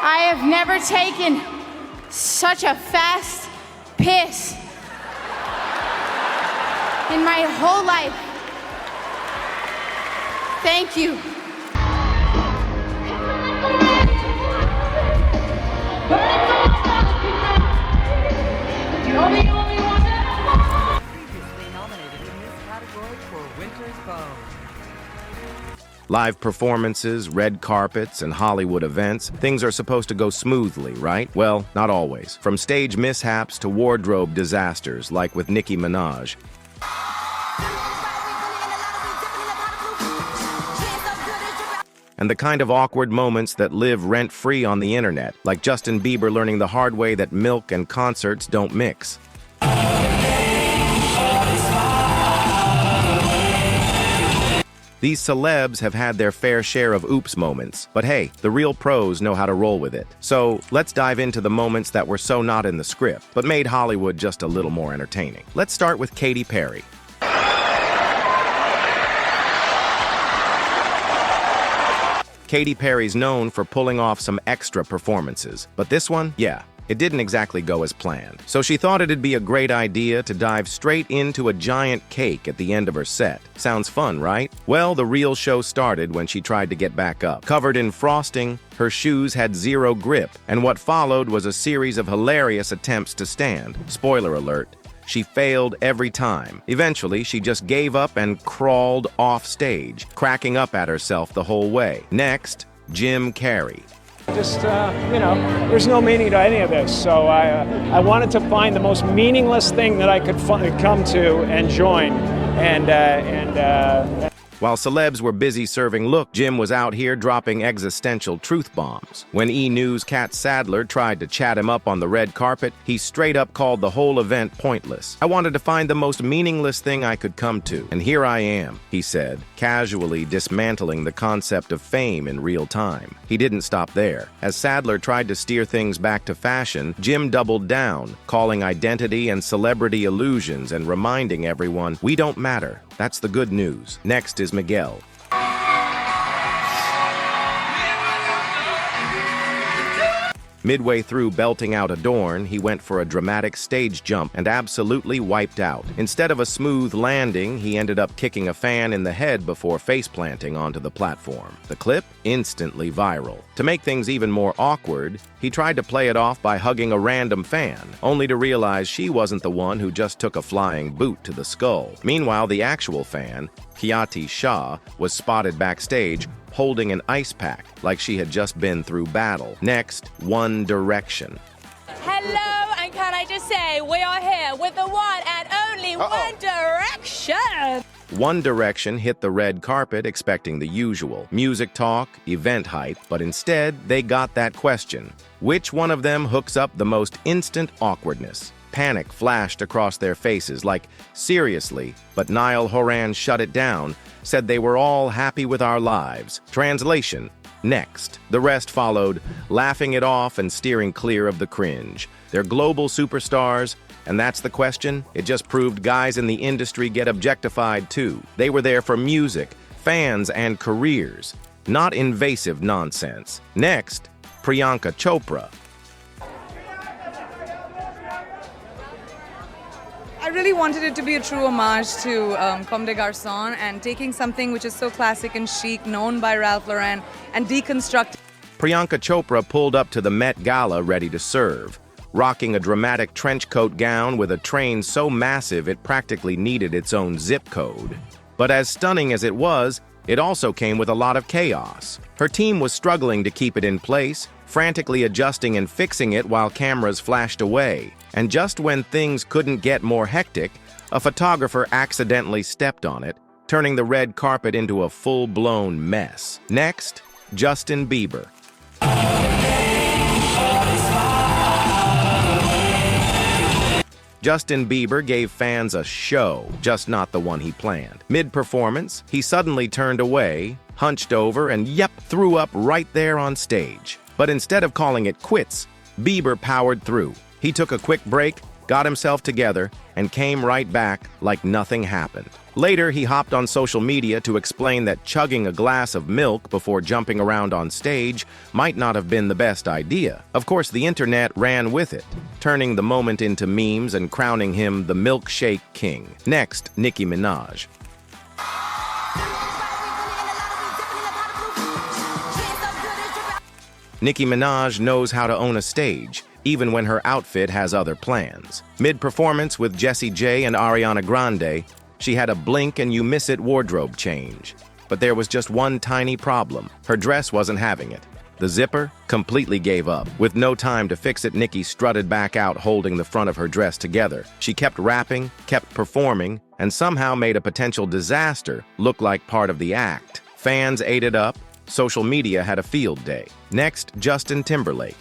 I have never taken such a fast piss in my whole life. Thank you. Previously nominated in this category for Winter's Bone. Live performances, red carpets, and Hollywood events, things are supposed to go smoothly, right? Well, not always. From stage mishaps to wardrobe disasters, like with Nicki Minaj. And the kind of awkward moments that live rent-free on the internet, like Justin Bieber learning the hard way that milk and concerts don't mix. These celebs have had their fair share of oops moments, but hey, the real pros know how to roll with it. So let's dive into the moments that were so not in the script, but made Hollywood just a little more entertaining. Let's start with Katy Perry. Katy Perry's known for pulling off some extra performances, but this one, yeah, it didn't exactly go as planned. So she thought it'd be a great idea to dive straight into a giant cake at the end of her set. Sounds fun, right? Well, the real show started when she tried to get back up. Covered in frosting, her shoes had zero grip, and what followed was a series of hilarious attempts to stand. Spoiler alert. She failed every time. Eventually, she just gave up and crawled off stage, cracking up at herself the whole way. Next, Jim Carrey. Just, there's no meaning to any of this. So I wanted to find the most meaningless thing that I could come to and join. While celebs were busy serving look, Jim was out here dropping existential truth bombs. When E! News' Kat Sadler tried to chat him up on the red carpet, he straight up called the whole event pointless. I wanted to find the most meaningless thing I could come to, and here I am, he said, casually dismantling the concept of fame in real time. He didn't stop there. As Sadler tried to steer things back to fashion, Jim doubled down, calling identity and celebrity illusions and reminding everyone, we don't matter. That's the good news. Next is Miguel. Midway through belting out Adorn, he went for a dramatic stage jump and absolutely wiped out. Instead of a smooth landing, he ended up kicking a fan in the head before face-planting onto the platform. The clip? Instantly viral. To make things even more awkward, he tried to play it off by hugging a random fan, only to realize she wasn't the one who just took a flying boot to the skull. Meanwhile, the actual fan, Katy Perry, was spotted backstage holding an ice pack like she had just been through battle. Next, One Direction. Hello, and can I just say, we are here with the one and only One Direction! One Direction hit the red carpet expecting the usual music talk, event hype, but instead they got that question. Which one of them hooks up the most instant awkwardness? Panic flashed across their faces like, seriously, but Niall Horan shut it down, said they were all happy with our lives. Translation, next. The rest followed, laughing it off and steering clear of the cringe. They're global superstars, and that's the question. It just proved guys in the industry get objectified too. They were there for music, fans, and careers, not invasive nonsense. Next, Priyanka Chopra. I really wanted it to be a true homage to Comme des Garçons and taking something which is so classic and chic, known by Ralph Lauren, and deconstructing. Priyanka Chopra pulled up to the Met Gala ready to serve, rocking a dramatic trench coat gown with a train so massive it practically needed its own zip code. But as stunning as it was, it also came with a lot of chaos. Her team was struggling to keep it in place, frantically adjusting and fixing it while cameras flashed away. And just when things couldn't get more hectic, a photographer accidentally stepped on it, turning the red carpet into a full-blown mess. Next, Justin Bieber. Justin Bieber gave fans a show, just not the one he planned. Mid-performance, he suddenly turned away, hunched over, and threw up right there on stage. But instead of calling it quits, Bieber powered through. He took a quick break, got himself together, and came right back like nothing happened. Later, he hopped on social media to explain that chugging a glass of milk before jumping around on stage might not have been the best idea. Of course, the internet ran with it, turning the moment into memes and crowning him the milkshake king. Next, Nicki Minaj. Nicki Minaj knows how to own a stage, even when her outfit has other plans. Mid-performance with Jessie J and Ariana Grande, she had a blink-and-you-miss-it wardrobe change. But there was just one tiny problem. Her dress wasn't having it. The zipper completely gave up. With no time to fix it, Nicki strutted back out holding the front of her dress together. She kept rapping, kept performing, and somehow made a potential disaster look like part of the act. Fans ate it up. Social media had a field day. Next, Justin Timberlake.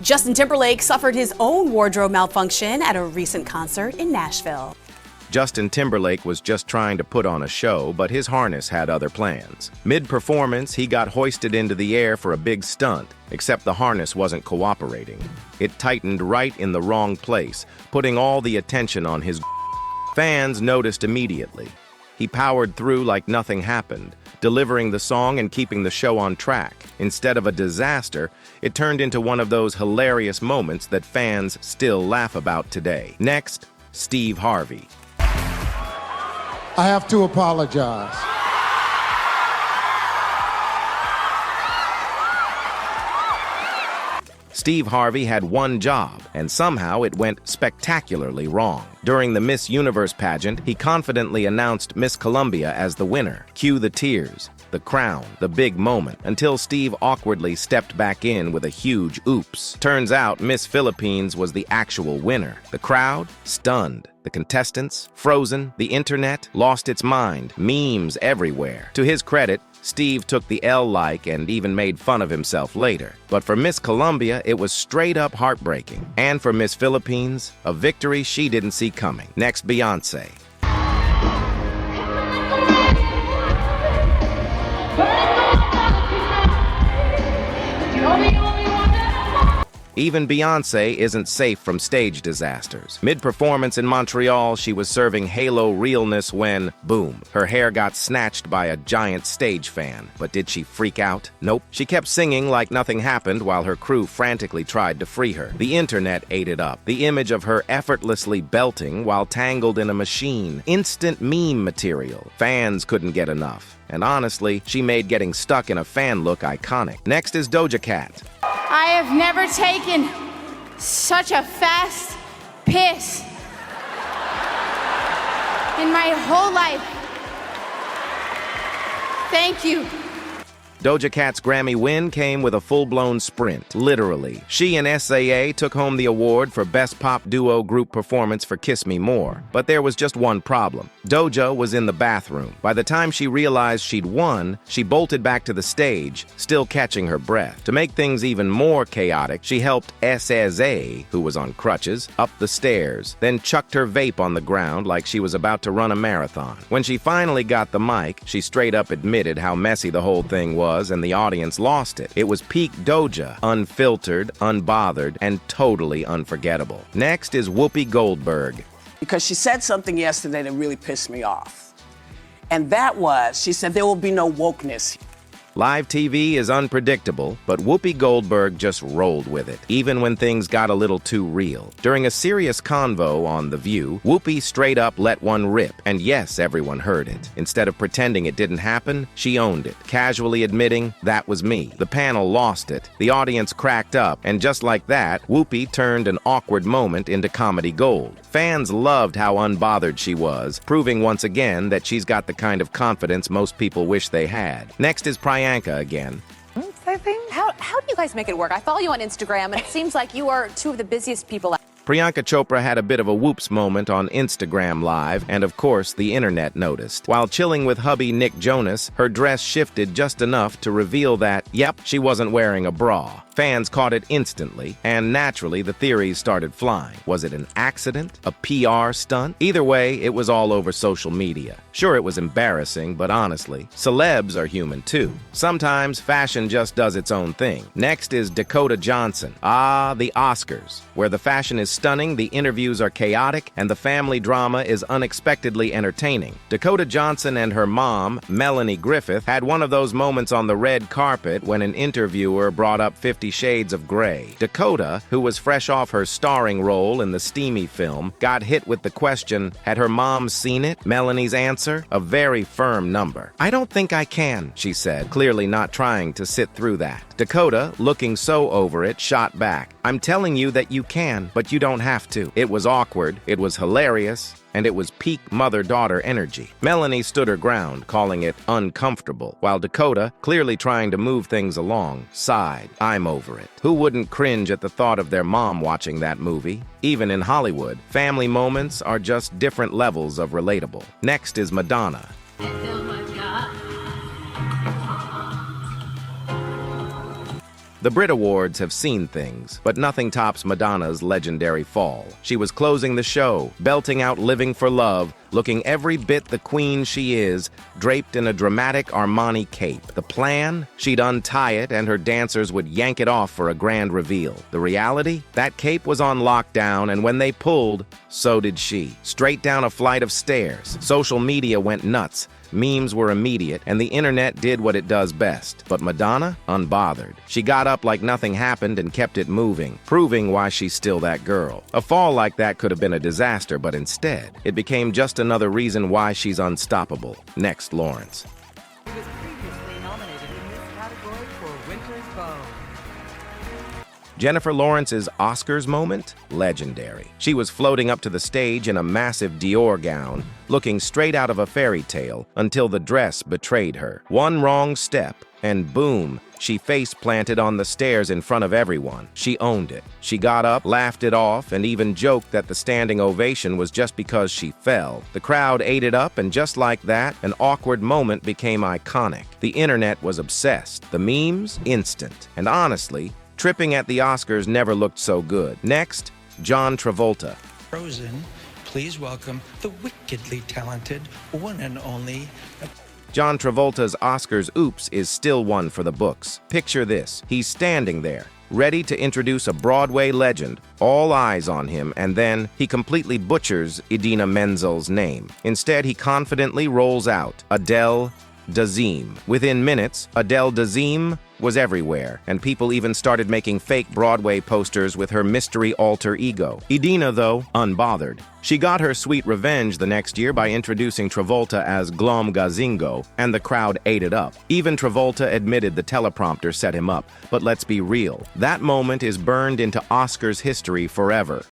Justin Timberlake suffered his own wardrobe malfunction at a recent concert in Nashville. Justin Timberlake was just trying to put on a show, but his harness had other plans. Mid-performance, he got hoisted into the air for a big stunt, except the harness wasn't cooperating. It tightened right in the wrong place, putting all the attention on his. Fans noticed immediately. He powered through like nothing happened, delivering the song and keeping the show on track. Instead of a disaster, it turned into one of those hilarious moments that fans still laugh about today. Next, Steve Harvey. I have to apologize. Steve Harvey had one job, and somehow it went spectacularly wrong. During the Miss Universe pageant, he confidently announced Miss Columbia as the winner. Cue the tears, the crown, the big moment, until Steve awkwardly stepped back in with a huge oops. Turns out Miss Philippines was the actual winner. The crowd, stunned. The contestants, frozen. The internet lost its mind. Memes everywhere. To his credit, Steve took the L-like and even made fun of himself later. But for Miss Columbia, it was straight up heartbreaking. And for Miss Philippines, a victory she didn't see coming. Next, Beyonce. Even Beyonce isn't safe from stage disasters. Mid-performance in Montreal, she was serving halo realness when, boom, her hair got snatched by a giant stage fan. But did she freak out? Nope. She kept singing like nothing happened while her crew frantically tried to free her. The internet ate it up. The image of her effortlessly belting while tangled in a machine. Instant meme material. Fans couldn't get enough. And honestly, she made getting stuck in a fan look iconic. Next is Doja Cat. I have never taken such a fast piss in my whole life. Thank you. Doja Cat's Grammy win came with a full-blown sprint, literally. She and SAA took home the award for Best Pop Duo Group Performance for Kiss Me More. But there was just one problem. Doja was in the bathroom. By the time she realized she'd won, she bolted back to the stage, still catching her breath. To make things even more chaotic, she helped SSA, who was on crutches, up the stairs, then chucked her vape on the ground like she was about to run a marathon. When she finally got the mic, she straight up admitted how messy the whole thing was, and the audience lost it. It was peak Doja, unfiltered, unbothered, and totally unforgettable. Next is Whoopi Goldberg. Because she said something yesterday that really pissed me off. And that was, she said there will be no wokeness. Live TV is unpredictable, but Whoopi Goldberg just rolled with it, even when things got a little too real. During a serious convo on The View, Whoopi straight up let one rip, and yes, everyone heard it. Instead of pretending it didn't happen, she owned it, casually admitting, "That was me." The panel lost it, the audience cracked up, and just like that, Whoopi turned an awkward moment into comedy gold. Fans loved how unbothered she was, proving once again that she's got the kind of confidence most people wish they had. Next is Priyanka again. I think. How do you guys make it work? I follow you on Instagram, and it seems like you are two of the busiest people. Priyanka Chopra had a bit of a whoops moment on Instagram Live, and of course, the internet noticed. While chilling with hubby Nick Jonas, her dress shifted just enough to reveal that, yep, she wasn't wearing a bra. Fans caught it instantly, and naturally the theories started flying. Was it an accident? A PR stunt? Either way, it was all over social media. Sure, it was embarrassing, but honestly, celebs are human too. Sometimes fashion just does its own thing. Next is Dakota Johnson. The Oscars, where the fashion is stunning, the interviews are chaotic, and the family drama is unexpectedly entertaining. Dakota Johnson and her mom, Melanie Griffith, had one of those moments on the red carpet when an interviewer brought up 50 Shades of Grey. Dakota, who was fresh off her starring role in the steamy film, got hit with the question, had her mom seen it? Melanie's answer, a very firm number. "I don't think I can," she said, clearly not trying to sit through that. Dakota, looking so over it, shot back, "I'm telling you that you can, but you don't have to." It was awkward, it was hilarious, and it was peak mother-daughter energy. Melanie stood her ground, calling it uncomfortable, while Dakota, clearly trying to move things along, sighed, "I'm over it." Who wouldn't cringe at the thought of their mom watching that movie? Even in Hollywood, family moments are just different levels of relatable. Next is Madonna. The Brit Awards have seen things, but nothing tops Madonna's legendary fall. She was closing the show, belting out Living for Love, looking every bit the queen she is, draped in a dramatic Armani cape. The plan? She'd untie it and her dancers would yank it off for a grand reveal. The reality? That cape was on lockdown, and when they pulled, so did she. Straight down a flight of stairs. Social media went nuts. Memes were immediate, and the internet did what it does best. But Madonna? Unbothered. She got up like nothing happened and kept it moving, proving why she's still that girl. A fall like that could have been a disaster, but instead, it became just another reason why she's unstoppable. Next, Lawrence. He was previously nominated in this category for Winter's Bone. Jennifer Lawrence's Oscars moment? Legendary. She was floating up to the stage in a massive Dior gown, looking straight out of a fairy tale, until the dress betrayed her. One wrong step, and boom, she face-planted on the stairs in front of everyone. She owned it. She got up, laughed it off, and even joked that the standing ovation was just because she fell. The crowd ate it up, and just like that, an awkward moment became iconic. The internet was obsessed. The memes? Instant. And honestly, tripping at the Oscars never looked so good. Next, John Travolta. Frozen, please welcome the wickedly talented one and only... John Travolta's Oscars oops is still one for the books. Picture this. He's standing there, ready to introduce a Broadway legend, all eyes on him, and then he completely butchers Idina Menzel's name. Instead, he confidently rolls out Adele Dazeem. Within minutes, Adele Dazeem was everywhere, and people even started making fake Broadway posters with her mystery alter ego. Idina, though, unbothered. She got her sweet revenge the next year by introducing Travolta as Glom Gazingo, and the crowd ate it up. Even Travolta admitted the teleprompter set him up, but let's be real. That moment is burned into Oscars history forever.